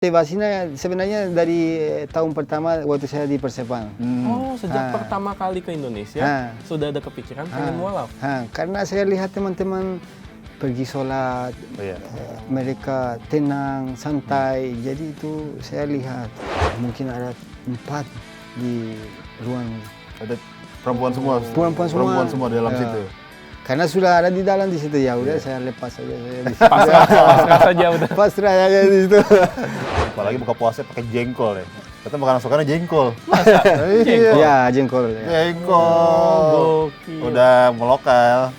Motivasinya sebenarnya dari tahun pertama waktu saya di Persepam. Oh, sejak pertama kali ke Indonesia sudah ada kepikiran pengen mualaf? Karena saya lihat teman-teman pergi sholat, mereka tenang, santai. Jadi itu saya lihat mungkin ada 4 di ruang. Ada perempuan semua? Perempuan semua di dalam situ? Karena sudah ada di dalam di situ, ya udah saya lepas saja. Pasrah saja udah. Pasrah aja di situ. Apalagi buka puasa pakai jengkol ya. Kita makanan sukaannya jengkol. Jengkol? Iya, jengkol. Ya. Jengkol. Udah melokal.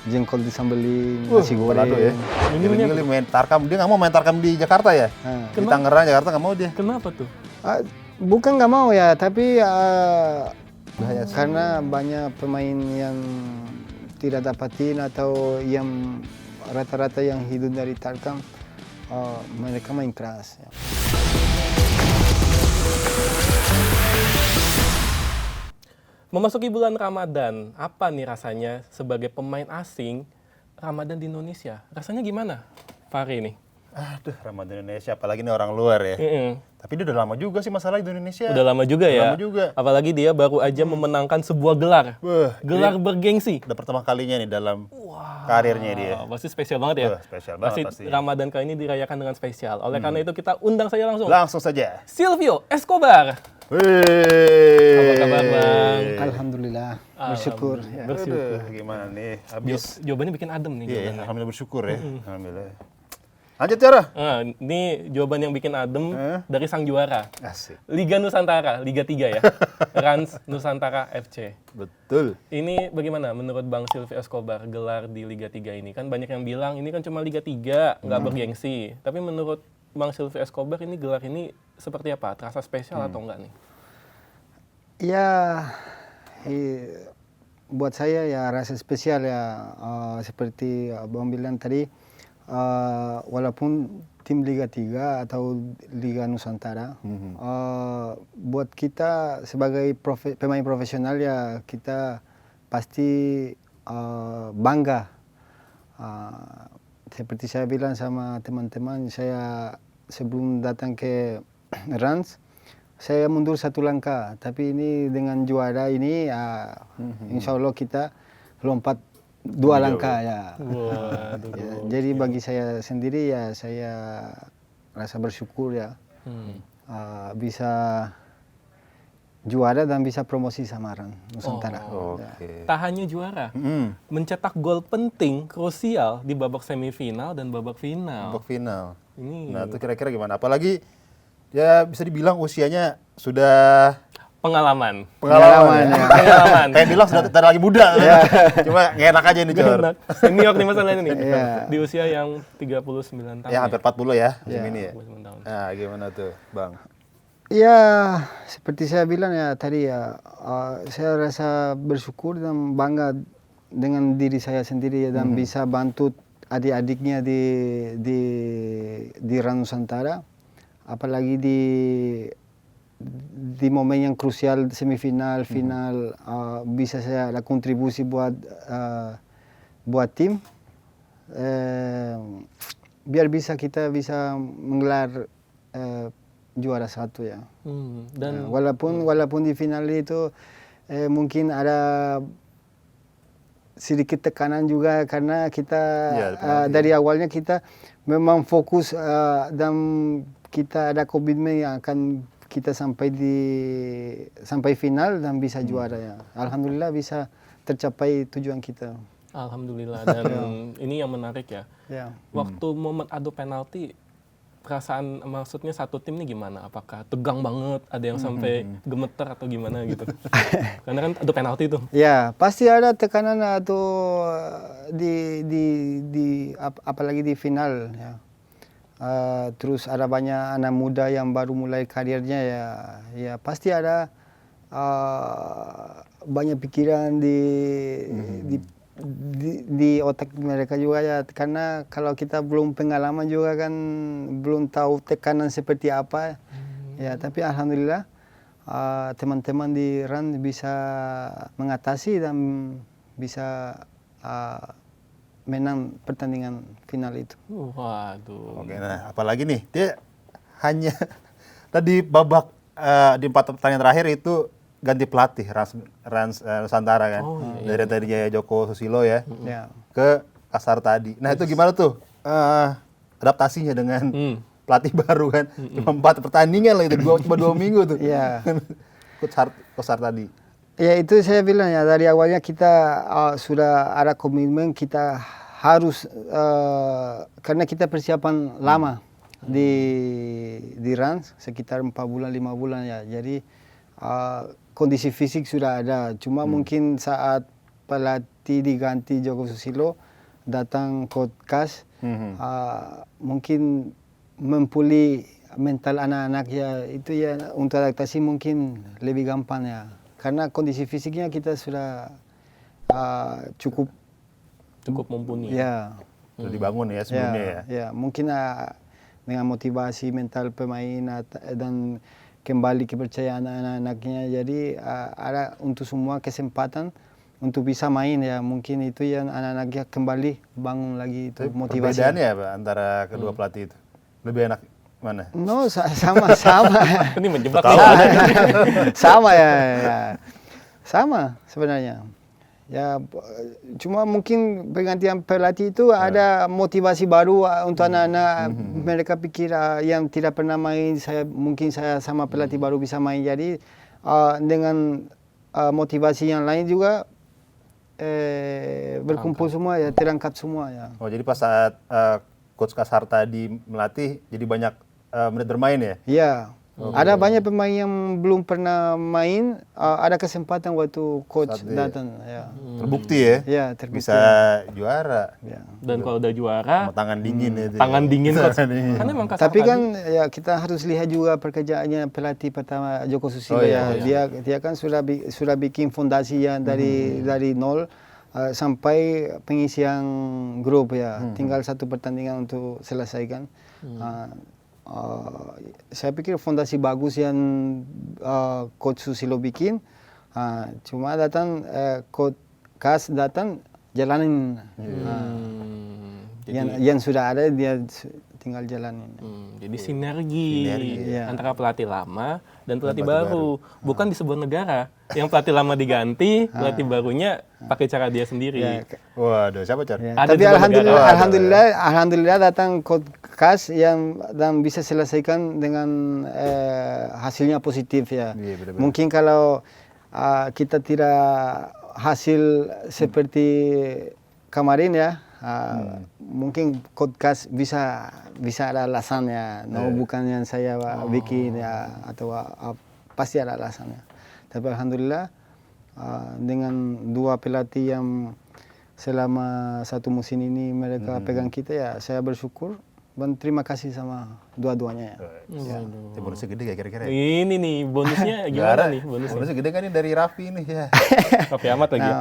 Jengkol disambelin, nasi goreng. Balado ya. Gili-gili main tarkam. Dia nggak mau main tarkam di Jakarta ya? Di Tangerang, Jakarta nggak mau dia. Kenapa tuh? Bukan nggak mau ya, tapi karena banyak pemain yang tidak dapatin atau yang rata-rata yang hidup dari tarkam, mereka main keras. Ya. Memasuki bulan Ramadan, apa nih rasanya sebagai pemain asing Ramadan di Indonesia? Rasanya gimana, Fahri nih? Aduh, Ramadan Indonesia, apalagi ini orang luar ya. Tapi dia udah lama juga sih masalah di Indonesia. Udah lama juga ya? Lama juga. Apalagi dia baru aja memenangkan sebuah gelar. Gelar bergengsi. Udah pertama kalinya nih dalam karirnya dia. Pasti spesial banget ya? Spesial banget pasti. Ramadan kali ini dirayakan dengan spesial. Oleh karena itu kita undang saja langsung. Langsung saja. Silvio Escobar. Wih. Apa kabar, Bang? Alhamdulillah, bersyukur. Ya. Bersyukur. Gimana nih? Habis. Jawabannya bikin adem nih. Iya, alhamdulillah bersyukur ya. Alhamdulillah. Lanjut, Cara. Ini jawaban yang bikin adem dari sang juara. Asik. Liga Nusantara, Liga 3 ya. Rans Nusantara FC. Betul. Ini bagaimana menurut Bang Silvio Escobar gelar di Liga 3 ini? Kan banyak yang bilang ini kan cuma Liga 3, nggak bergengsi. Tapi menurut Bang Silvio Escobar ini gelar ini seperti apa? Terasa spesial atau enggak nih? Ya, buat saya ya rasa spesial ya. Seperti Bang bilang tadi, walaupun tim Liga 3 atau Liga Nusantara, buat kita sebagai pemain profesional ya kita pasti bangga. Seperti saya bilang sama teman-teman, saya sebelum datang ke Rans, saya mundur 1 langkah. Tapi ini dengan juara ini, insya Allah kita lompat 2 langkah ya. Ya. Jadi bagi saya sendiri ya saya rasa bersyukur ya bisa juara dan bisa promosi sama Rans Nusantara. Oke. Tak hanya juara, mencetak gol penting, krusial di babak semifinal dan babak final. Babak final. Ini Nah, itu kira-kira gimana? Apalagi ya bisa dibilang usianya sudah pengalaman. Pengalaman. Kayak bilang sudah lagi muda. Cuma nggak enak aja nih, Cor. Senior nih masalahnya nih. Di usia yang 39 tahun. Ya, hampir 40 ya, ini ya. 39 tahun. Nah, gimana tuh, Bang? Ya, seperti saya bilang ya tadi ya, saya rasa bersyukur dan bangga dengan diri saya sendiri ya, dan bisa bantu adik-adiknya di Rans Nusantara, apalagi di momen yang krusial semifinal, final, bisa saya ada kontribusi buat tim, biar kita bisa menggelar juara 1 ya. Dan walaupun di final itu mungkin ada sedikit tekanan juga karena kita dari awalnya kita memang fokus dan kita ada komitmen yang akan kita sampai final dan bisa juara ya. Alhamdulillah bisa tercapai tujuan kita. Alhamdulillah, dan ini yang menarik ya. Waktu momen adu penalti, perasaan maksudnya satu tim ini gimana? Apakah tegang banget, ada yang sampai gemeter atau gimana gitu? Karena kan adu penalti itu. Ya, pasti ada tekanan atau apalagi di final ya. Terus ada banyak anak muda yang baru mulai karirnya ya pasti ada banyak pikiran di otak mereka juga ya, karena kalau kita belum pengalaman juga kan belum tahu tekanan seperti apa ya. Tapi alhamdulillah teman-teman di Rans bisa mengatasi dan bisa menang pertandingan final itu. Waduh. Oke, nah apalagi nih dia hanya tadi babak di 4 pertandingan terakhir itu ganti pelatih Rans Nusantara kan. Dari tadinya Joko Susilo ya ke Kasar tadi. Nah, itu gimana tuh adaptasinya dengan pelatih baru kan? Cuma 4 pertandingan lah itu, cuma 2 minggu tuh. Iya. Kasar tadi. Ya itu saya bilang ya, dari awalnya kita sudah ada komitmen, kita harus karena kita persiapan lama di Rans sekitar 4 bulan 5 bulan ya. Jadi kondisi fisik sudah ada. Cuma mungkin saat pelatih diganti Joko Susilo, datang Coach Kas, mungkin mempulih mental anak-anak ya, itu ya untuk adaptasi mungkin lebih gampang ya. Karena kondisi fisiknya kita sudah cukup mumpuni. Ya. Sudah dibangun ya sebelumnya ya. Ya, mungkin dengan motivasi mental pemain dan kembali kepercayaan anak-anaknya. Jadi ada untuk semua kesempatan untuk bisa main ya. Mungkin itu yang anak-anaknya kembali bangun lagi itu motivasi. Perbedaannya apa antara kedua pelatih itu? Lebih enak mana? No, sama. Ini menjebak. Sama ya. Sama sebenarnya. Ya, cuma mungkin pergantian pelatih itu ada motivasi baru untuk anak-anak. Mereka pikir yang tidak pernah main, mungkin saya sama pelatih baru bisa main. Jadi dengan motivasi yang lain juga berkumpul semua ya, terangkat semua ya. Oh, jadi pas saat Coach Kasar tadi melatih, jadi banyak menit bermain ya? Iya. Ada banyak pemain yang belum pernah main, ada kesempatan waktu coach datang. Ya. Terbukti ya? Ya, terbukti. Bisa juara. Ya. Dan kalau udah juara, sama tangan dingin itu. Tangan dingin coach. Kan emang Kasar tapi kan tadi, ya kita harus lihat juga pekerjaannya pelatih pertama Joko Susilo Dia kan sudah bikin fondasi yang dari nol sampai pengisian grup ya. Tinggal 1 pertandingan untuk selesaikan. Saya pikir fondasi bagus yang Coach Susilo bikin. Cuma datang Coach Kas datang jalanin. Yang sudah ada dia tinggal jalanin. Jadi sinergi antara pelatih lama dan pelatih baru. Bukan di sebuah negara yang pelatih lama diganti, pelatih barunya pakai cara dia sendiri. Waduh, siapa Car? Tapi alhamdulillah datang Coach Kas yang dan bisa selesaikan dengan hasilnya positif ya. Mungkin kalau kita tidak hasil seperti kemarin ya, mungkin podcast bisa ada alasannya, bukan yang saya bikin ya, atau pasti ada alasannya. Tapi alhamdulillah dengan 2 pelatih yang selama 1 musim ini mereka pegang kita ya, saya bersyukur dan terima kasih sama dua-duanya ya. Bonusnya gede gak kira-kira? Ini nih bonusnya gimana nih? Bonusnya gede kan ini dari Raffi nih ya. Raffi Ahmad lagi.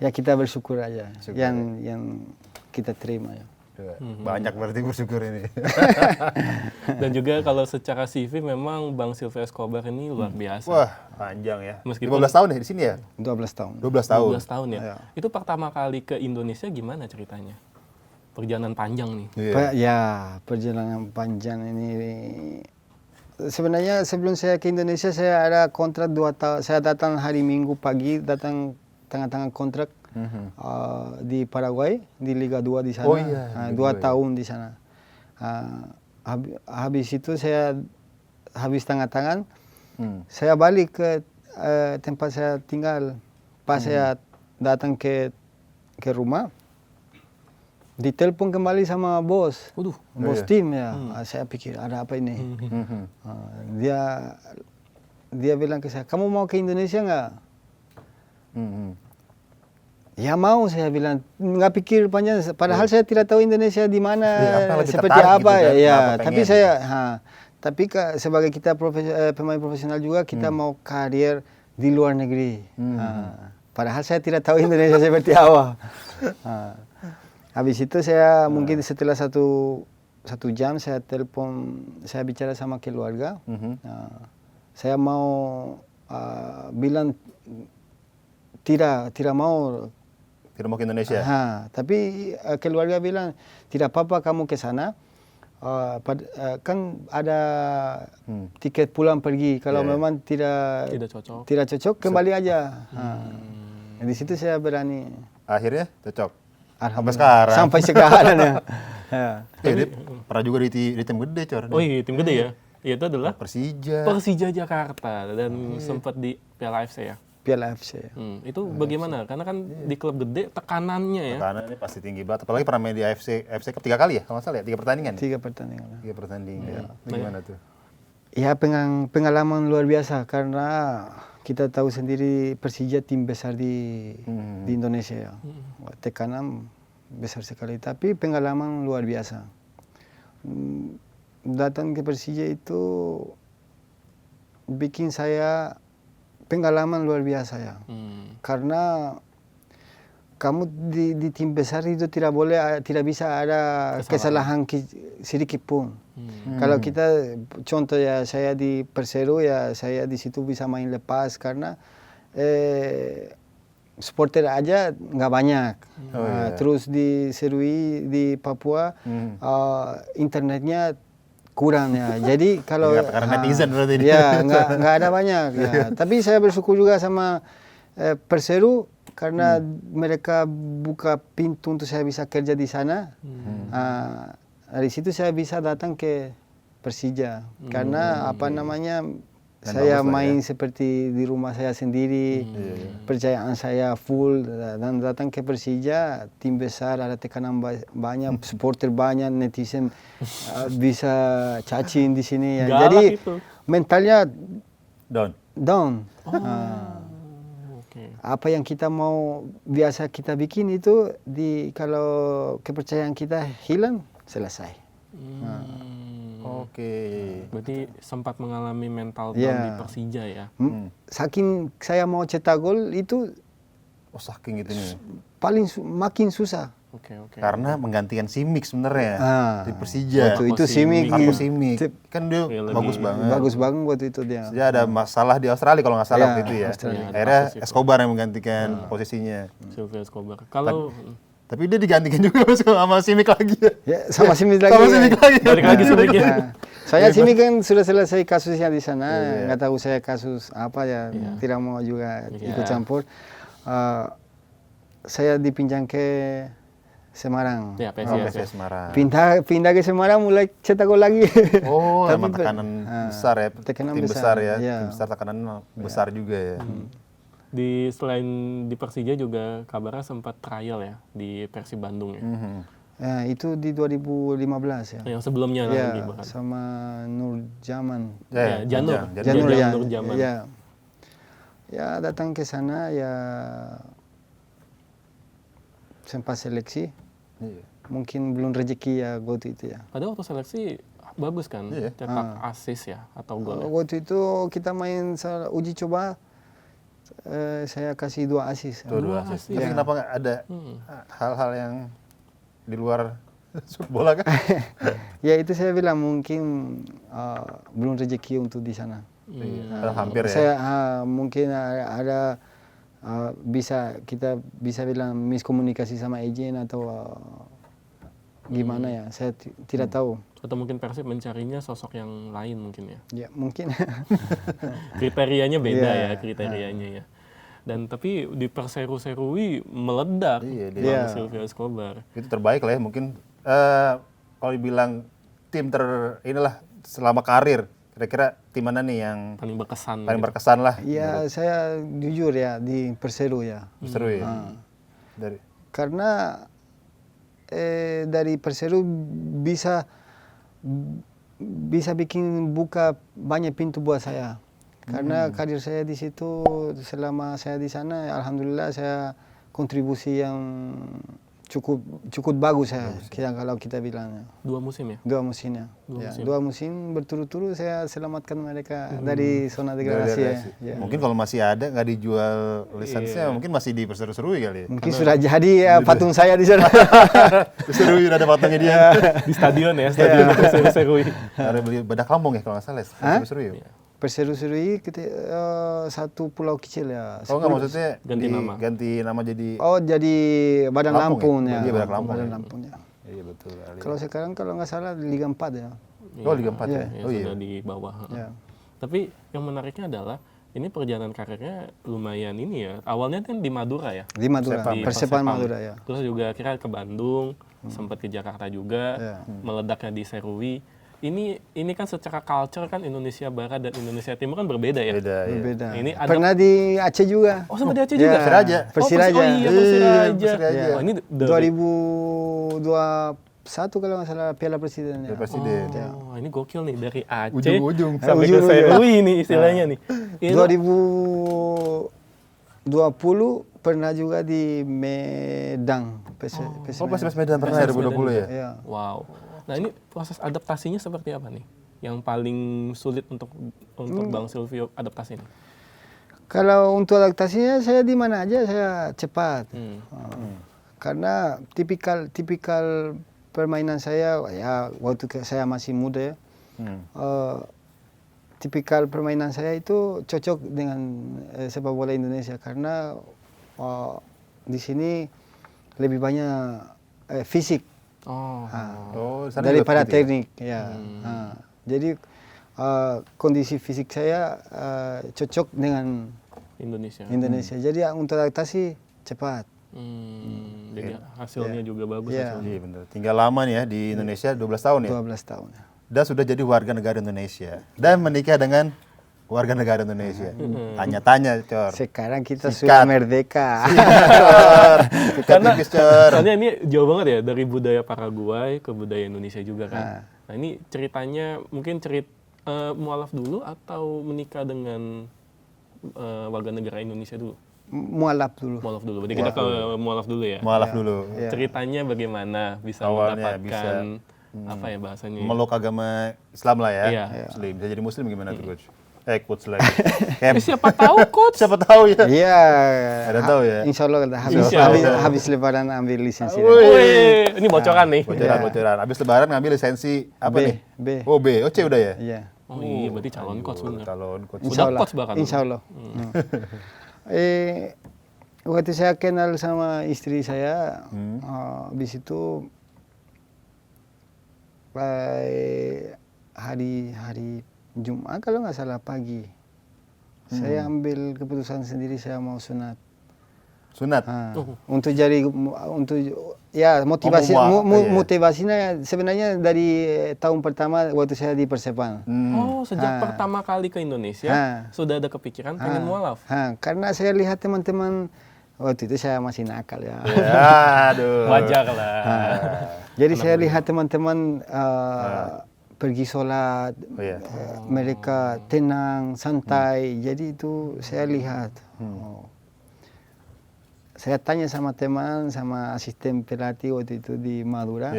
Ya kita bersyukur aja yang kita terima ya. Banyak berarti bersyukur ini. Dan juga kalau secara CV memang Bang Silvio Escobar ini luar biasa. Wah, panjang ya. Meskipun 15 tahun ya di sini ya? 12 tahun. 12 tahun. 12 tahun ya. Itu pertama kali ke Indonesia gimana ceritanya? Perjalanan panjang nih. Ya, perjalanan panjang ini. Sebenarnya sebelum saya ke Indonesia saya ada kontrak 2 tahun. Saya datang hari Minggu pagi, datang tengah-tengah kontrak di Paraguay, di Liga 2 di sana. 2 tahun di sana. Habis itu saya habis tengah tangan, saya balik ke tempat saya tinggal. Pas saya datang ke rumah, ditelepon kembali sama bos. Bos tim ya. Saya pikir ada apa ini? Dia bilang ke saya, kamu mau ke Indonesia nggak? Ya mau, saya bilang. Nggak pikir panjang. Padahal saya tidak tahu Indonesia di mana, seperti apa gitu, ya. Tapi saya, sebagai kita pemain profesional juga, kita mau karir di luar negeri. Padahal saya tidak tahu Indonesia seperti apa. Habis itu saya mungkin setelah satu jam saya telepon, saya bicara sama keluarga. Saya mau bilang tidak mau ke Indonesia. Tapi keluarga bilang tidak apa-apa kamu ke sana, kan ada tiket pulang pergi. Kalau memang tidak cocok kembali aja. Di situ saya berani. Akhirnya cocok. Sampai sekarang. Sampai sekarang ya. Dia pernah juga di tim gede, Cor. Oh iya, tim gede ya. Itu adalah Persija Jakarta dan sempat di Piala AFC ya. Piala AFC. Itu bagaimana? Karena kan di klub gede tekanannya ya. Tekanannya pasti tinggi banget. Apalagi pernah main di AFC Cup 3 kali ya, kalau nggak salah ya, 3 pertandingan. 3 pertandingan. 3 pertandingan. Gimana tuh? Ya pengalaman luar biasa karena kita tahu sendiri Persija tim besar di Indonesia ya. Tekanan besar sekali, tapi pengalaman luar biasa. Datang ke Persija itu bikin saya pengalaman luar biasa ya. Karena kamu di tim besar itu tidak bisa ada kesalahan sedikit pun. Kalau kita contoh ya, saya di Persero ya, saya di situ bisa main lepas karena supporter aja nggak banyak. Terus di Serui di Papua internetnya kurang ya. Jadi kalau karena netizen berarti ya nggak ada banyak ya. Tapi saya bersyukur juga sama Persero karena mereka buka pintu untuk saya bisa kerja di sana. Dari situ saya bisa datang ke Persija karena saya main seperti di rumah saya sendiri, percayaan saya full, dan datang ke Persija, tim besar, ada tekanan banyak, supporter banyak, netizen bisa cacing di sini ya. Jadi mentalnya down. Apa yang kita mau biasa kita bikin itu kalau kepercayaan kita hilang, selesai. Berarti sempat mengalami mental down di Persija ya. Saking saya mau cetak gol itu saking itunya. Makin susah. Karena menggantikan Simic sebenarnya di Persija. Waktu itu Simic. Kan dia bagus banget. Bagus banget waktu itu dia. Dia ada masalah di Australia kalau nggak salah waktu itu ya. Akhirnya Escobar yang menggantikan posisinya. Silvio Escobar. Tapi dia digantikan juga sama Simic lagi ya. Sama Simic lagi. Balik lagi Simicnya. Saya Simic kan sudah selesai kasusnya di sana. Nggak tahu saya kasus apa ya. Tidak mau juga ikut campur. Saya dipinjam ke Semarang. Ya, PSIS Semarang. Pindah ke Semarang mulai cetak gol lagi. Emang tekanan besar ya. Tim besar ya. Tim besar tekanan besar juga ya. Selain di Persija juga kabarnya sempat trial ya di Persib Bandung ya. Ya, itu di 2015 ya. Yang sebelumnya lagi bahkan. Sama Nur Jaman. Janur Jaman. Ya, datang ke sana ya sempat seleksi. Mungkin belum rezeki ya waktu itu ya. Padahal waktu seleksi bagus kan, cetak assist ya atau gol. Waktu itu kita main uji coba. Saya kasih 2 assist. Dua assist. Tapi kenapa nggak ada hal-hal yang di luar bola kan? Ya itu saya bilang mungkin belum rezeki untuk di sana. Hampir ya. Saya mungkin ada kita bisa bilang miskomunikasi sama agent atau gimana ya. Saya tidak tahu. Atau mungkin Persib mencarinya sosok yang lain mungkin ya. Ya mungkin. Kriterianya beda ya kriterianya ya. Dan tapi di Perseru-Serui meledak Silvio Escobar. Itu terbaik lah ya mungkin. Kalau dibilang tim inilah selama karir, kira-kira tim mana nih yang paling berkesan lah? Ya saya jujur ya di Perseru ya. Perseru ya. Karena dari Perseru bisa bikin buka banyak pintu buat saya. Karena karir saya di situ selama saya di sana, alhamdulillah saya kontribusi yang cukup bagus ya. Kalau kita bilang. 2 musim ya? 2 musim ya. 2 musim berturut-turut saya selamatkan mereka dari zona degradasi ya. Mungkin kalau masih ada nggak dijual lisensinya, mungkin masih di Perseru-Serui kali ya. Mungkin sudah jadi ya patung saya di sana. Perseru udah ada patungnya dia. Di stadion ya, stadion Perseru-Serui. Ada beli Badak Lampung ya kalau nggak salah. Perseru ya. Perseru-Serui satu pulau kecil ya. Nggak maksudnya ganti nama jadi. Jadi Badan Lampung ya. Dia Badak Lampung. Badan Lampung ya. Iya betul. Kalau sekarang kalau nggak salah Liga 4 ya. Oh Liga 4 ya? Ya, Oh iya. sudah di bawah. Ya. Tapi yang menariknya adalah ini perjalanan karirnya lumayan ini ya. Awalnya kan di Madura ya. Di Madura, Di Persepam Madura ya. Terus juga kira ke Bandung, sempat ke Jakarta juga, meledaknya di Serui. Ini kan secara culture kan Indonesia Barat dan Indonesia Timur kan berbeda ya. Beda, ya. Berbeda. Ini ada- Pernah di Aceh juga. Oh sama di Aceh juga? Persiraja. Persiraja. Oh iya Persiraja. Persiraja. Oh, ini 2021 kalau nggak salah Piala Presiden ya. Presiden. Oh, ini gokil nih dari Aceh Ujung-ujung. sampai ke Ujung-ujung. Serui ini istilahnya nih. Itu 2020 pernah juga di Medan. Oh pas Medan pernah ya 2020 ya? Iya. wow. Nah ini proses adaptasinya seperti apa nih? Yang paling sulit untuk Bang Silvio adaptasi ini? Kalau untuk adaptasinya saya di mana aja saya cepat. Karena tipikal permainan saya ya waktu saya masih muda ya. Tipikal permainan saya itu cocok dengan sepak bola Indonesia karena di sini lebih banyak fisik daripada gitu ya? teknik ya. Jadi kondisi fisik saya cocok dengan Indonesia. Jadi untuk adaptasi cepat. Jadi hasilnya juga bagus. Iya. hasilnya. Iya benar. Tinggal lama nih ya di Indonesia 12 tahun ya. 12 tahun. Dan sudah jadi warga negara Indonesia dan menikah dengan warga negara Indonesia. Tanya-tanya, Cor. Sekarang kita Sikat. sudah merdeka. Soalnya ini jauh banget ya dari budaya Paraguay ke budaya Indonesia juga kan. Nah ini ceritanya mungkin mualaf dulu atau menikah dengan warga negara Indonesia dulu? Mualaf dulu. Mualaf dulu. Berarti kita ke mualaf dulu ya. Mualaf dulu. Ya. Ceritanya bagaimana bisa Awalnya mendapatkan apa ya bahasanya? Meluk agama Islam lah ya. Iya. Muslim. Bisa jadi muslim gimana tuh, Coach? Coach lagi. Siapa tahu coach? Siapa tahu ya. Iya. Ada tahu ya. Insya Allah habis lebaran ambil lisensi. Wih, ini bocoran nih. Bocoran. Habis lebaran ngambil lisensi apa nih? B. Oh B. Oh C udah ya? Iya. Oh iya, berarti calon coach bener. Calon coach. Udah coach bahkan. Insya Allah. Waktu saya kenal sama istri saya, habis itu hari Jumat kalau nggak salah pagi, saya ambil keputusan sendiri saya mau sunat. Sunat. Untuk motivasi motivasinya sebenarnya dari tahun pertama waktu saya di Persepam. Oh, sejak pertama kali ke Indonesia sudah ada kepikiran pengen mualaf. Karena saya lihat teman-teman waktu itu saya masih nakal ya. Aduh. Wajar lah. Jadi saya lihat teman-teman pergi sholat, mereka tenang, santai. Jadi itu saya lihat. Saya tanya sama teman, sama asisten pelatih waktu itu di Madura.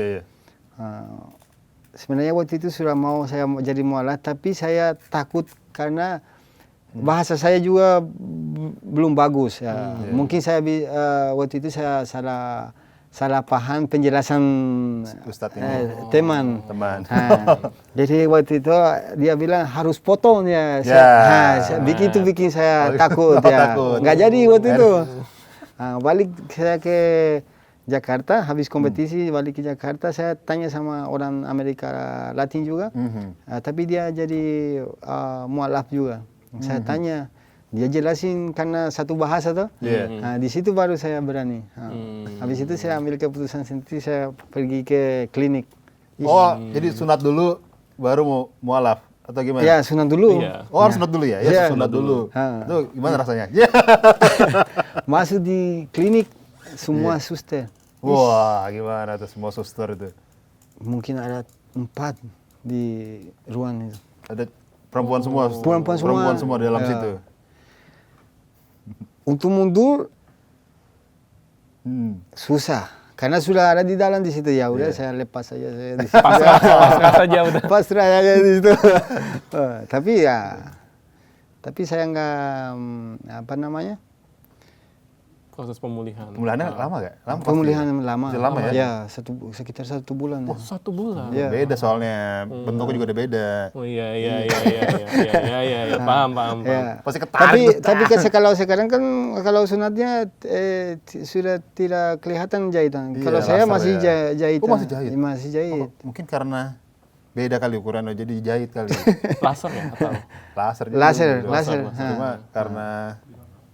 Sebenarnya waktu itu sudah mau saya jadi mualaf, tapi saya takut karena bahasa saya juga belum bagus. Ya. Mungkin saya waktu itu saya salah paham penjelasan teman. Jadi waktu itu dia bilang harus potong ya. Begitu bikin saya takut ya. Nggak jadi waktu itu. Balik saya ke Jakarta, habis kompetisi balik ke Jakarta, saya tanya sama orang Amerika Latin juga, tapi dia jadi mualaf juga. Saya tanya, dia jelasin karena satu bahasa tuh, di situ baru saya berani. Habis itu saya ambil keputusan sendiri, saya pergi ke klinik. Oh, jadi sunat dulu, baru mau mualaf? Atau gimana? Ya, sunat dulu. Oh, harus sunat dulu ya? Ya, sunat dulu. Itu gimana rasanya? Masuk di klinik, semua suster. Wah, gimana tuh semua suster itu? Mungkin ada 4 di ruang itu. Ada perempuan semua? Perempuan semua di dalam situ? Untuk mundur, susah. Karena sudah ada di dalam di situ, ya udah saya lepas saja saya di situ. Pasrah saja udah. Pasrah aja di situ. Tapi saya nggak Proses pemulihan. Pemulihannya lama gak? Lama pemulihan lama. Masih lama ya? Ya, sekitar 1 bulan. Oh, 1 bulan. Ya. Beda soalnya, bentuknya juga udah beda. Oh iya. Paham. Ya. Pasti ketarik. Tapi kalau sekarang kan kalau sunatnya sudah tidak kelihatan jahitan. Iya, kalau saya laser masih ya. jahitan. Oh, masih jahit? Masih jahit. Mungkin karena beda kali ukurannya, jadi jahit kali. Laser ya atau? Laser. Laser. Cuma karena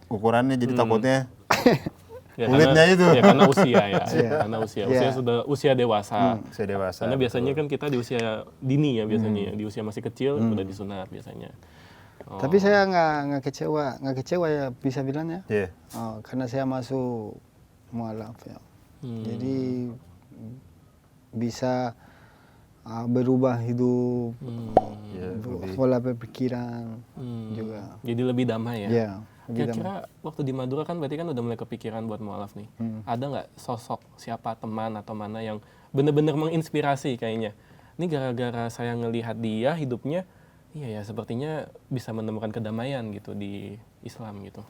ukurannya jadi takutnya Ya, kulitnya itu. Ya karena usia ya. Karena usia sudah usia dewasa. Usia dewasa. Karena biasanya kan kita di usia dini ya biasanya. Di usia masih kecil udah disunat biasanya. Oh. Tapi saya nggak kecewa ya bisa bilang ya. Iya. Karena saya masuk mualaf ya. Jadi bisa berubah hidup, pola berpikiran juga. Jadi lebih damai ya. Ya. Kira-kira waktu di Madura kan berarti kan udah mulai kepikiran buat mualaf nih. Ada nggak sosok siapa teman atau mana yang benar-benar menginspirasi kayaknya? Ini gara-gara saya ngelihat dia hidupnya, iya ya sepertinya bisa menemukan kedamaian gitu di Islam gitu.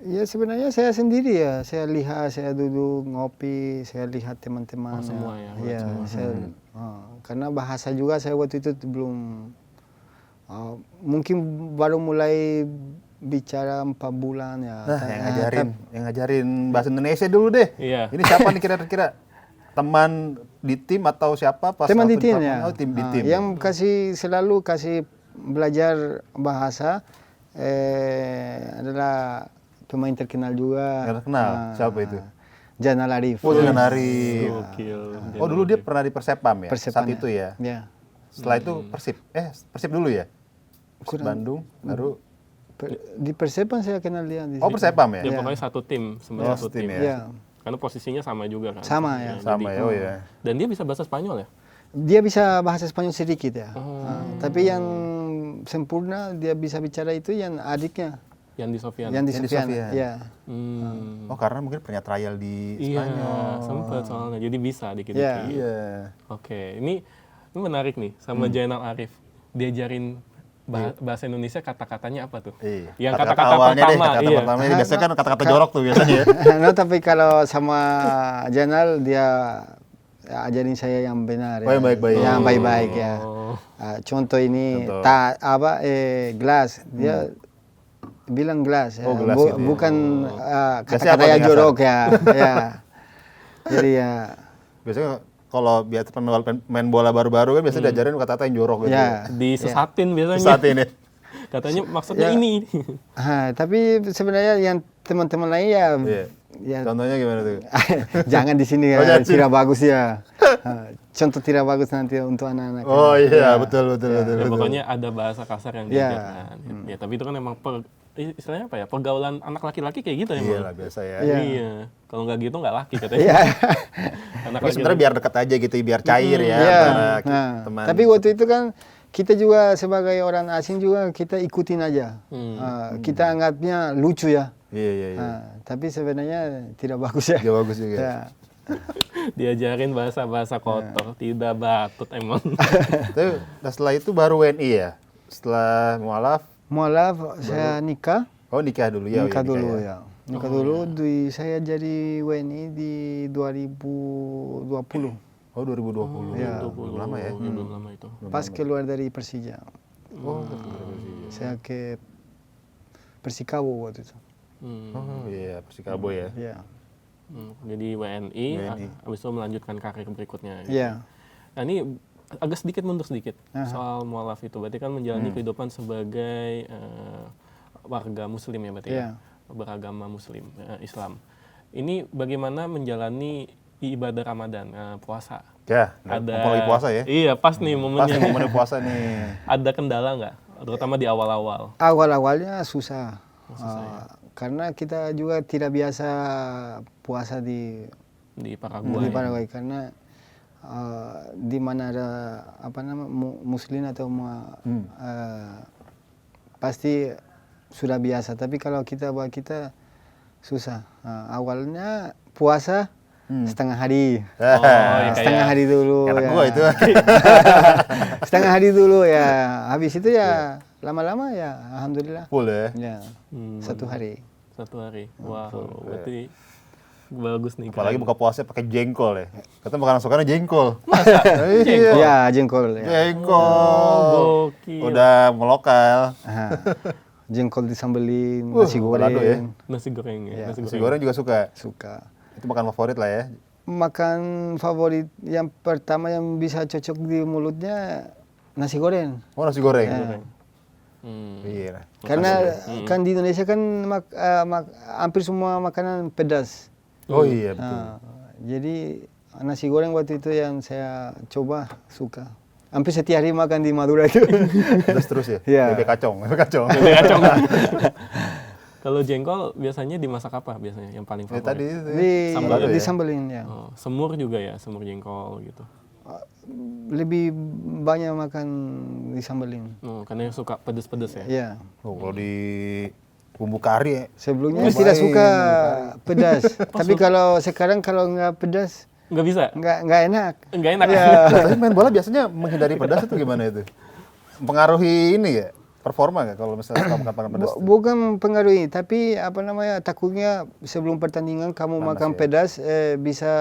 Ya sebenarnya saya sendiri ya, saya lihat, saya duduk ngopi, saya lihat teman-teman. Semua ya. Ya, karena bahasa juga saya waktu itu belum, mungkin baru mulai bicara 4 bulan ya. Nah, yang ngajarin bahasa Indonesia dulu deh. Iya. Ini siapa nih kira-kira? Teman di tim atau siapa? Teman di tim ya. Oh, tim di tim. Yang selalu kasih belajar bahasa adalah pemain terkenal juga. Terkenal. Siapa itu? Janal Arif. Oh, Janal Arif. Gokil. Oh, dulu dia pernah di Persepam ya? Persepam Saat itu ya? Ya. Setelah itu Persib. Persib dulu ya? Persib Kurang. Bandung, baru Di Persepam saya kenal dia. Oh, Persepam ya? Ya pokoknya satu tim, semua satu tim. Ya. Karena posisinya sama juga kan. Sama ya. Sama ya, oh ya. Dan dia bisa bahasa Spanyol ya? Dia bisa bahasa Spanyol sedikit ya. Tapi yang sempurna dia bisa bicara itu yang adiknya. Yang di Sofian. Yang di Sofian. Ya. Oh, karena mungkin pernah trial di Spanyol. Iya, sempet soalnya. Jadi bisa dikit-dikit. Iya. Oke, ini menarik nih sama Jainal Arif. Diajarin bahasa Indonesia kata-katanya apa tuh? Iya. Yang kata-kata awalnya pertama. Kata-kata pertama ini biasanya kan kata-kata jorok tuh biasanya ya. No, tapi kalau sama Janal dia ajarin saya yang benar. Oh, yang baik-baik. Yang baik-baik ya. Contoh ini gelas. Dia bilang gelas ya. Oh, gelas gitu ya. Bukan kata-kata yang jorok ya. Ya. Jadi ya. Biasanya kalau biasa main bola baru-baru kan biasanya diajarin kata-kata yang jorok gitu. Ya. Disesatin biasanya. Disesatin ya. Katanya maksudnya ini. Tapi sebenarnya yang teman-teman lain ya. Ya. Contohnya gimana tuh? Jangan di sini ya, tidak bagus ya. Contoh tidak bagus nanti untuk anak-anak. Oh iya, betul. Pokoknya ada bahasa kasar yang diajarkan. Ya, tapi itu kan emang istilahnya apa ya? Pergaulan anak laki-laki kayak gitu ya. Iya lah, biasa ya. Iya. Kalau nggak gitu nggak laki katanya. Iya. Tapi sebenarnya biar dekat aja gitu, biar cair ya. Teman. Tapi waktu itu kan kita juga sebagai orang asing juga kita ikutin aja. Kita anggapnya lucu ya. Iya. Tapi sebenarnya tidak bagus ya. Tidak bagus juga. Ya. Diajarin bahasa kotor, tidak batut emang. Tapi setelah itu baru WNI ya? Setelah Mualaf saya nikah. Oh, nikah dulu ya? Nikah dulu ya. Nikah dulu, saya jadi WNI di 2020. Oh, 2020. Ya. Belum lama ya? Belum lama itu. Pas keluar dari Persija. Oh, Persija. Saya ke Persikabo waktu itu. Oh iya, Persikabo ya? Iya. Jadi WNI, habis itu melanjutkan karir berikutnya. Gitu. Iya. Nah ini agak sedikit mundur sedikit soal mualaf itu. Berarti kan menjalani kehidupan sebagai warga muslim ya berarti ya? Beragama muslim, Islam. Ini bagaimana menjalani ibadah Ramadan, puasa? Ya, ada apalagi puasa ya? Iya, pas nih momennya. Pas momen puasa nih. Ada kendala nggak? Terutama di awal-awal. Awal-awalnya susah. Ya? Karena kita juga tidak biasa puasa di Paraguay karena di mana ada muslim atau pasti sudah biasa. Tapi kalau buat kita susah. Awalnya puasa setengah hari. Setengah hari dulu. Enak gua itu. Setengah hari dulu ya. Habis itu ya lama-lama ya alhamdulillah. Full ya? Ya. 1 hari. 1 hari. Wow, berarti bagus nih. Apalagi buka puasa pakai jengkol ya. Kata makanan sukanya jengkol. Jengkol? Ya, jengkol. Ya. Jengkol. Gokil. Udah melokal. Jengkol disambelin, nasi goreng. balado ya. Nasi goreng ya. Nasi goreng juga suka. Suka. Itu makan favorit lah ya. Makan favorit yang pertama yang bisa cocok di mulutnya nasi goreng. Oh, nasi goreng. Iya. Karena kan di Indonesia kan hampir semua makanan pedas. Oh iya betul. Jadi nasi goreng waktu itu yang saya coba suka. Hampir setiap hari makan di Madura itu. Terus ya? Iya. Bebek kacang. Kalau jengkol biasanya dimasak apa biasanya yang paling favorit? Tadi disambelin ya. Oh, semur juga ya, semur jengkol gitu. Lebih banyak makan disambelin. Oh, karena yang suka pedes-pedes ya? Iya. Oh, kalau di bumbu kari ya. Sebelumnya tidak suka pedas. Tapi kalau sekarang kalau nggak pedas Nggak bisa? nggak enak. Nggak enak. Ya. Tapi main bola biasanya menghindari pedas itu gimana itu? Mempengaruhi ini ya? Performa nggak kalau misalnya kamu makan pedas? Bukan pengaruhi, tapi apa namanya, takutnya sebelum pertandingan kamu makan pedas bisa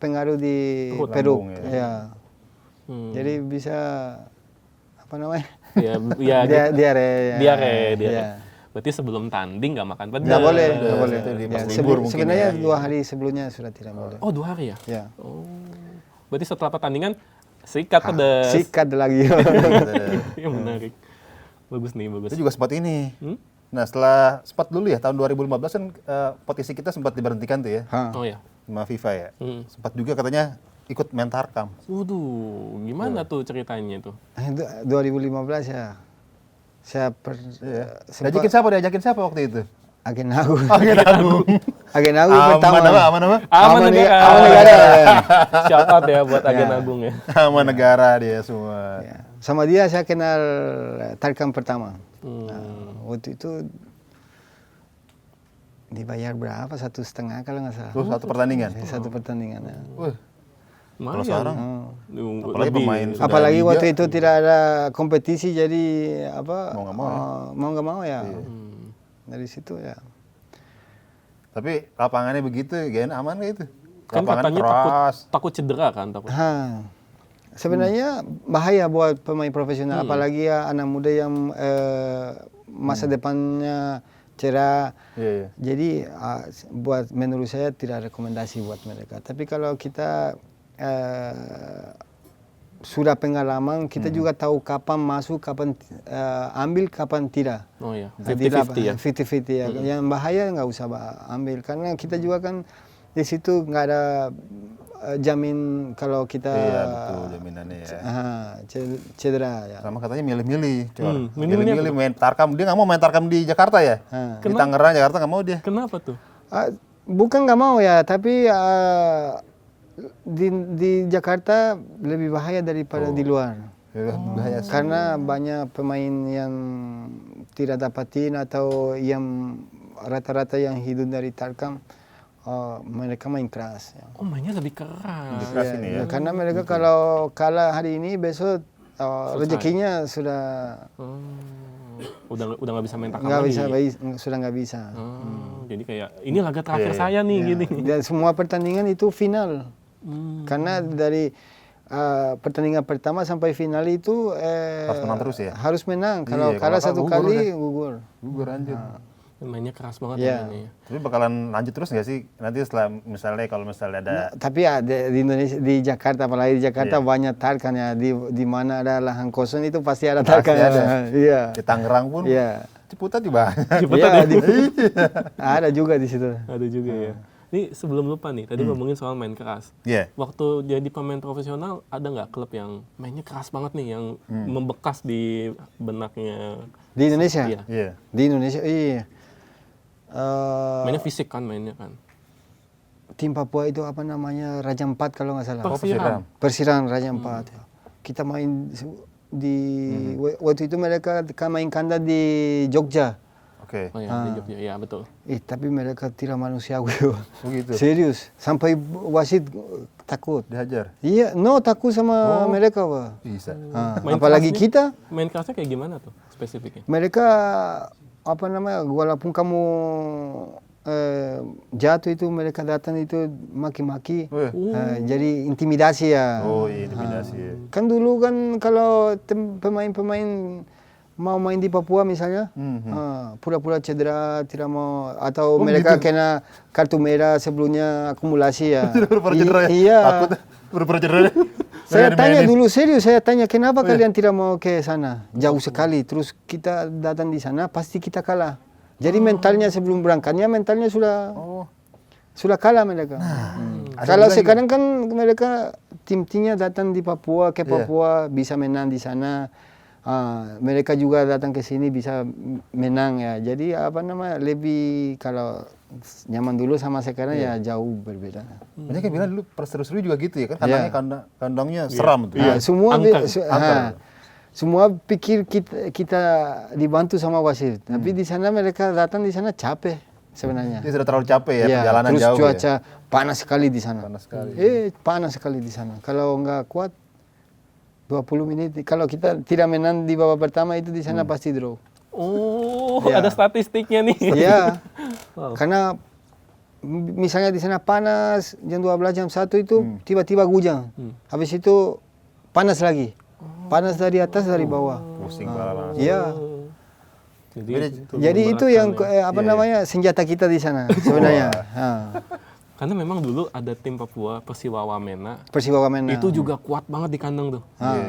pengaruh di perut. Ya. Jadi bisa apa namanya? Ya, diare. Ya. Berarti sebelum tanding nggak makan pedas? Nggak boleh. Ya, sebenarnya 2 hari sebelumnya sudah tidak boleh. Oh, 2 hari ya? Ya. Oh. Berarti setelah pertandingan sikat pedas. Sikat lagi. Yang menarik. Bagus nih, bagus. Itu juga sempat ini. Nah setelah sempat dulu ya tahun 2015 kan petisi kita sempat diberhentikan tuh ya. Oh ya. Sama FIFA ya. Sempat juga katanya ikut mentarkam. Waduh, gimana tuh ceritanya tuh? 2015 ya. Saya Diajakin siapa waktu itu? Agen Agung. Agen Agung. Agen Agung pertama. Aman apa? Aman negara. Aman negara. Shout out ya buat Agen Agung ya. Aman negara dia semua. Ya. Sama dia saya kenal tarkam pertama. Waktu itu dibayar berapa? 1,5 kalau nggak salah. Terus satu pertandingan? Satu pertandingan. Ya. Kalau sekarang, apalagi pemain apalagi waktu itu tidak ada kompetisi, jadi apa? Mau nggak mau ya. Dari situ ya. Tapi lapangannya begitu, Gen, aman nggak itu? Kan Lapangan katanya keras. takut cedera kan? Sebenarnya bahaya buat pemain profesional, apalagi ya anak muda yang masa depannya cerah. Jadi menurut saya tidak rekomendasi buat mereka. Tapi kalau kita sudah pengalaman, kita juga tahu kapan masuk, kapan ambil, kapan tidak. Oh ya, 50-50 ya? 50-50 ya. Yang bahaya nggak usah ambil, karena kita juga kan di situ nggak ada jamin kalau kita betul jaminannya ya. Cedera ya. Sama katanya milih-milih, milih-milih main tarkam. Dia nggak mau main tarkam di Jakarta ya. Di Tangerang, Jakarta nggak mau dia. Kenapa tuh? Bukan nggak mau ya, tapi di Jakarta lebih bahaya daripada di luar. Bahaya. Karena banyak pemain yang tidak dapatin atau yang rata-rata yang hidup dari tarkam. Mereka main keras. Ya. Oh, mainnya lebih keras. Lebih keras ini ya. Karena mereka kalau kalah hari ini, besok rezekinya sudah udah nggak bisa main takam lagi. Sudah nggak bisa. Jadi kayak ini laga terakhir saya nih gini. Dan semua pertandingan itu final. Karena dari pertandingan pertama sampai final itu harus menang terus ya. Harus menang. Kalau kalah satu kali gugur. Gugur anjir. Mainnya keras banget ya. Tapi bakalan lanjut terus nggak sih nanti setelah misalnya kalau misalnya ada? Tapi ya di Indonesia, di Jakarta, apalagi di Jakarta banyak tarkan ya. Di mana ada lahan kosong itu pasti ada tarkan. Iya. Di Tangerang pun. Iya. Ciputat juga. Ada juga di situ. Ada juga ya. Ini sebelum lupa nih, tadi ngomongin soal main keras. Waktu jadi pemain profesional, ada nggak klub yang mainnya keras banget nih, yang membekas di benaknya? Di Indonesia? Iya. Di Indonesia, iya. Mainnya fisik kan, mainnya kan. Tim Papua itu apa namanya, Raja Ampat kalau nggak salah. Persiram Raja Ampat. Kita main di waktu itu mereka main kandang di Jogja. Oke. Oh ya, di Jogja, ya betul. Tapi mereka tidak manusiawi. Begitu. Serius, sampai wasit takut. Dihajar? Iya, takut sama mereka, Pak. Bisa. Apalagi kita. Main kerasnya kayak gimana tuh spesifiknya? Mereka walaupun kamu jatuh itu mereka datang itu maki-maki, jadi intimidasi ya. Oh iya, intimidasi. Kan dulu kan kalau pemain-pemain mau main di Papua misalnya, pura-pura cedera, tidak mau, atau mereka kena kartu merah sebelumnya akumulasi ya. Pura-pura cedera ya? Iya. Takut pura-pura cedera. Saya tanya dulu serius, saya tanya kenapa kalian tidak mau ke sana? Jauh sekali, terus kita datang di sana pasti kita kalah. Jadi mentalnya sebelum berangkatnya mentalnya sudah kalah mereka. Kalau sekarang kan mereka tim-timnya datang di Papua ke Papua bisa menang di sana. Mereka juga datang ke sini bisa menang ya. Jadi lebih kalau nyaman dulu sama sekarang ya jauh berbeda. Banyak yang bilang dulu perseru-seru juga gitu ya kan, kandangnya seram tuh. Semua pikir kita dibantu sama wasit, tapi di sana mereka datang di sana capek sebenarnya. Dia sudah terlalu capek ya, perjalanan terus jauh. Cuaca panas sekali di sana. Panas sekali di sana. Kalau nggak kuat 20 menit, kalau kita tidak menang di babak pertama itu di sana pasti draw. Ada statistiknya nih. Iya. Karena misalnya di sana panas jam 12 jam 1 itu tiba-tiba hujan. Habis itu panas lagi. Panas dari atas dari bawah. Pusing kepala. Iya. Jadi itu yang senjata kita di sana sebenarnya. Karena memang dulu ada tim Papua Persiwa Wamena. Itu juga kuat banget di kandang tuh.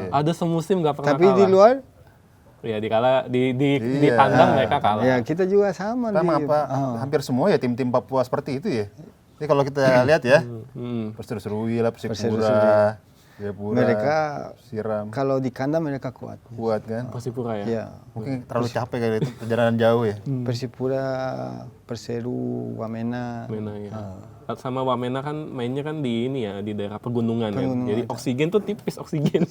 Ada semusim nggak pernah tapi kalah. Di luar? Ya di kandang mereka kalah. Ya kita juga sama. Hampir semua ya tim-tim Papua seperti itu ya. Jadi kalau kita lihat ya, Perseru-Serui lah, Persipura. Mereka Siram. Kalau di kandang mereka kuat kan? Persipura ya. Mungkin terlalu capek kali itu perjalanan jauh ya. Persipura, Perseru, Wamena. Sama Wamena kan mainnya kan di di daerah pegunungan kan. Jadi oksigen tuh tipis oksigen.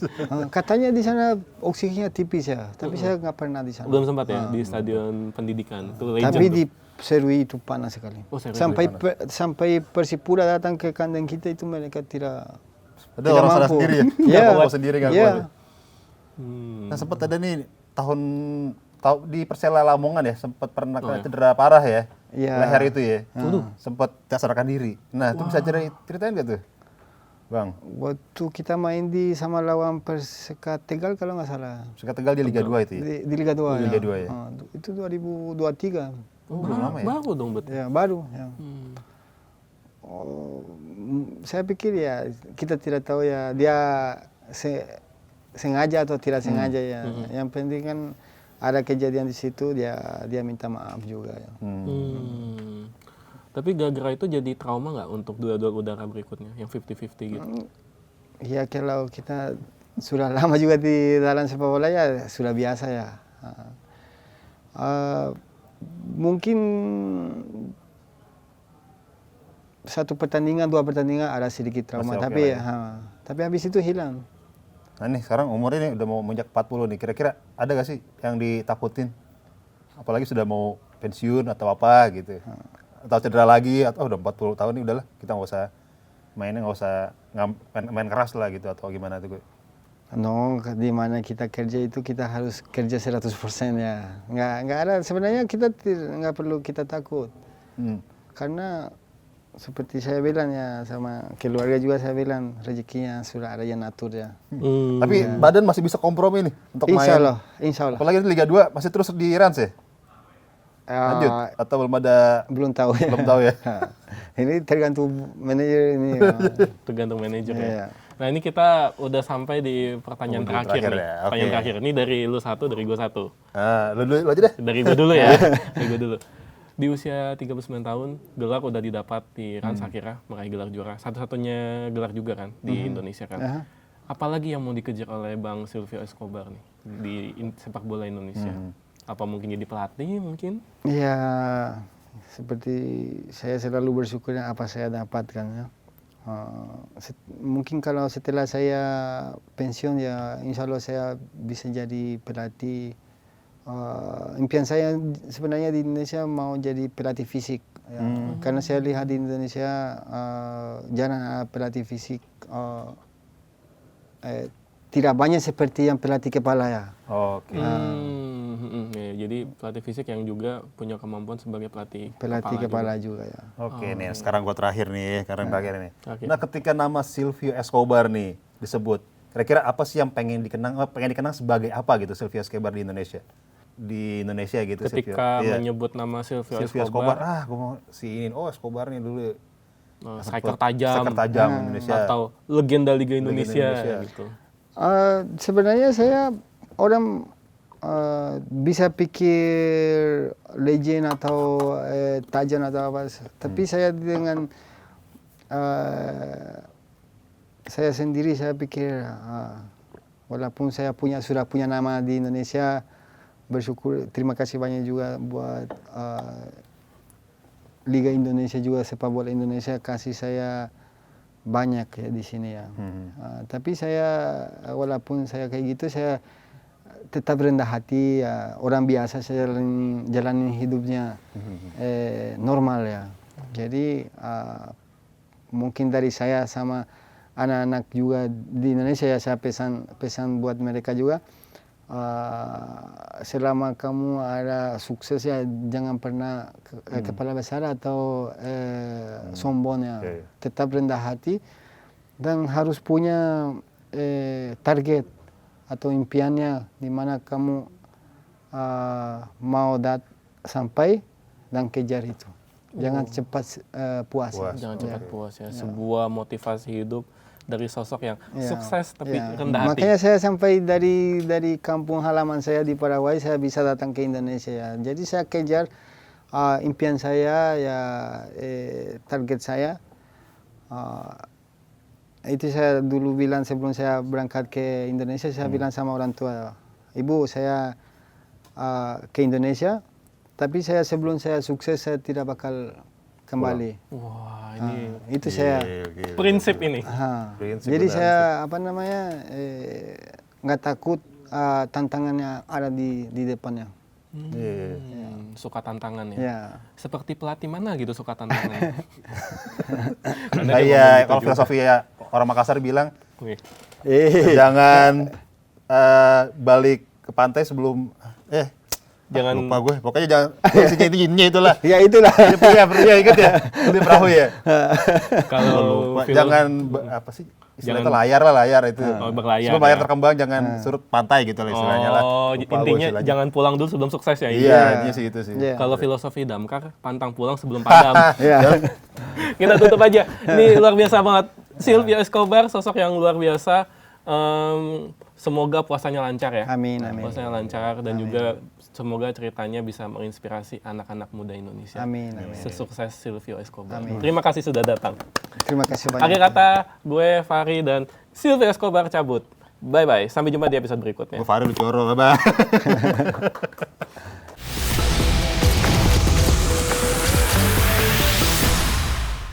Katanya di sana oksigennya tipis ya, tapi saya nggak pernah di sana. Belum sempat ya di stadion pendidikan. Tuh tapi di Serui itu panas sekali. Sampai Persipura datang ke kandang kita itu mereka tidak. Ada orang sana sendiri ya? Bawa sendiri nggak kuat ya? Nah sempat ada nih di Persela Lamongan ya, sempat pernah cedera parah ya? Leher itu ya? Sempat sadarkan diri. Nah itu bisa ceritain nggak tuh, Bang? Waktu kita main sama lawan Perseka Tegal kalau nggak salah. Perseka Tegal di Liga 2 itu ya? Di Liga 2 Liga 2 ya? Itu 2023. Belum lama ya? Baru dong betul? Ya baru. Ya. Saya pikir ya kita tidak tahu ya dia sengaja atau tidak sengaja ya. Yang penting kan ada kejadian di situ dia minta maaf juga ya. Tapi gara-gara itu jadi trauma nggak untuk duel udara berikutnya yang 50-50 gitu? Ya kalau kita sudah lama juga di dalam sepak bola ya sudah biasa ya. Mungkin 1 pertandingan, 2 pertandingan ada sedikit trauma, tapi habis itu hilang. Nah nih sekarang umurnya udah mau menginjak 40 nih, kira-kira ada gak sih yang ditakutin? Apalagi sudah mau pensiun atau apa gitu, atau cedera lagi, atau udah 40 tahun nih udahlah kita nggak usah mainnya, nggak usah main keras lah gitu, atau gimana tuh gue? No, di mana kita kerja itu kita harus kerja 100% ya. Nggak ada, sebenarnya kita nggak perlu kita takut. Karena seperti saya bilang ya, sama keluarga juga saya bilang rezekinya sudah ada yang atur ya. Tapi badan masih bisa kompromi nih untuk main? Insya Allah. Apalagi di Liga 2 masih terus di Rans ya? Lanjut? Atau belum ada? Belum tahu ya. Belum tahu ya? Ini tergantung manajer ini. Tergantung manajer ya. Nah ini kita udah sampai di pertanyaan terakhir nih. Ya. Pertanyaan terakhir, ini dari lu 1, dari gue 1. Lu aja deh. Dari gue dulu ya. Dari gue dulu. Di usia 39 tahun, gelar udah didapat di Rans akhirnya, meraih gelar juara. Satu-satunya gelar juga kan di Indonesia kan. Apalagi yang mau dikejar oleh Bang Silvio Escobar nih di sepak bola Indonesia? Apa mungkin jadi pelatih mungkin? Ya, seperti saya selalu bersyukur apa saya dapatkan ya. Mungkin kalau setelah saya pensiun ya insya Allah saya bisa jadi pelatih. Impian saya sebenarnya di Indonesia mau jadi pelatih fisik ya. Karena saya lihat di Indonesia jarang pelatih fisik, tidak banyak seperti yang pelatih kepala ya. Jadi pelatih fisik yang juga punya kemampuan sebagai pelatih kepala juga ya. Oke nih, sekarang gua terakhir nih, nih. Nah, ketika nama Silvio Escobar nih disebut, kira-kira apa sih yang pengen dikenang sebagai apa gitu Silvio Escobar di Indonesia? Di Indonesia gitu. Ketika menyebut nama Silvio Escobar, gue mau si ini, Escobar nih dulu. Striker tajam Indonesia. Atau legenda Liga Indonesia. Gitu. Sebenarnya saya orang bisa pikir legend atau tajam atau apa, tapi saya dengan saya sendiri saya pikir walaupun saya sudah punya nama di Indonesia, bersyukur, terima kasih banyak juga buat Liga Indonesia juga, sepak bola Indonesia kasih saya banyak ya di sini ya. Tapi saya walaupun saya kayak gitu, saya tetap rendah hati ya. Orang biasa saya jalanin hidupnya normal ya. Jadi mungkin dari saya sama anak-anak juga di Indonesia ya, saya pesan buat mereka juga. Selama kamu ada sukses ya, jangan pernah kepala besar atau sombong ya. Tetap rendah hati dan harus punya target atau impiannya di mana kamu mau sampai dan kejar itu. Jangan cepat puas. Jangan cepat puas ya. Sebuah motivasi hidup dari sosok yang sukses tapi rendah hati. Makanya saya sampai dari kampung halaman saya di Paraguay, saya bisa datang ke Indonesia ya. Jadi saya kejar impian saya ya, target saya. Itu saya dulu bilang sebelum saya berangkat ke Indonesia, saya bilang sama orang tua, Ibu saya ke Indonesia, tapi sebelum saya sukses saya tidak bakal kembali. Wah, ini itu saya prinsip ini. Jadi saya nggak takut tantangannya ada di depannya. Suka tantangan ya. Ya. Seperti pelatih mana gitu suka tantangan. Iya, kalau filosofi ya orang Makassar bilang jangan balik ke pantai sebelum jangan lupa gue, pokoknya jangan intinya itulah. Ya itulah. Pernah ingat ya, beli perahu ya. Kalau jangan apa sih? Istilahnya layar itu. Berlayar. Sebelum layar terkembang jangan surut pantai gitu lah istilahnya lah. Intinya jangan pulang dulu sebelum sukses ya. Iya, intinya sih itu sih. Kalau filosofi Damkar, pantang pulang sebelum padam. Kita tutup aja. Ini luar biasa banget. Silvio Escobar, sosok yang luar biasa. Semoga puasanya lancar ya. Amin. Puasanya lancar dan juga semoga ceritanya bisa menginspirasi anak-anak muda Indonesia. Amin. Sesukses Silvio Escobar. Terima kasih sudah datang. Terima kasih banyak. Akhir kata, gue Fahri dan Silvio Escobar cabut. Bye-bye. Sampai jumpa di episode berikutnya. Gue Fahri Lucoro. Bye-bye.